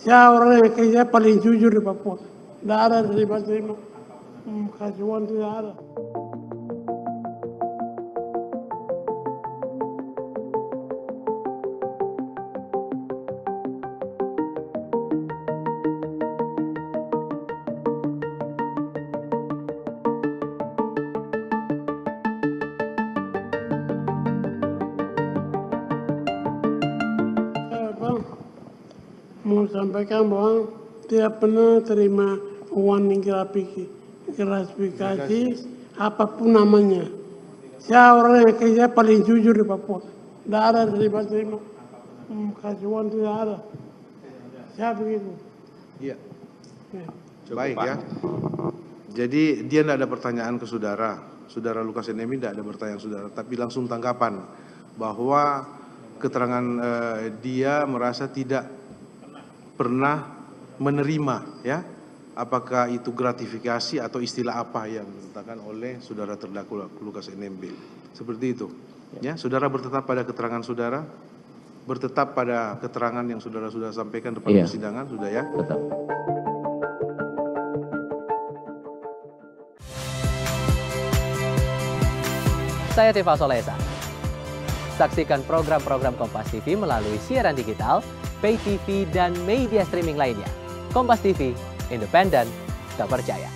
Saya orang yang kayaknya paling jujur di Papua. Tidak ada terima-terima. Kasihan tidak ada. Mau sampaikan bahwa tidak pernah terima uang gratifikasi apapun namanya. Saya orang yang kayaknya paling jujur di Papua. Tidak ada terima-terima. Kasihan tidak ada. Saya begitu. Iya. Ya. Baik ya. Jadi dia tidak ada pertanyaan ke saudara Lukas NMB tidak ada pertanyaan saudara, tapi langsung tanggapan bahwa keterangan dia merasa tidak pernah menerima, ya, apakah itu gratifikasi atau istilah apa yang dinyatakan oleh saudara terdakwa Lukas NMB, seperti itu, ya. Saudara bertetap pada keterangan saudara, bertetap pada keterangan yang saudara sudah sampaikan depan persidangan, sudah ya? Tetap. Saya Tifa Solesa. Saksikan program-program Kompas TV melalui siaran digital, pay TV, dan media streaming lainnya. Kompas TV, independen, terpercaya.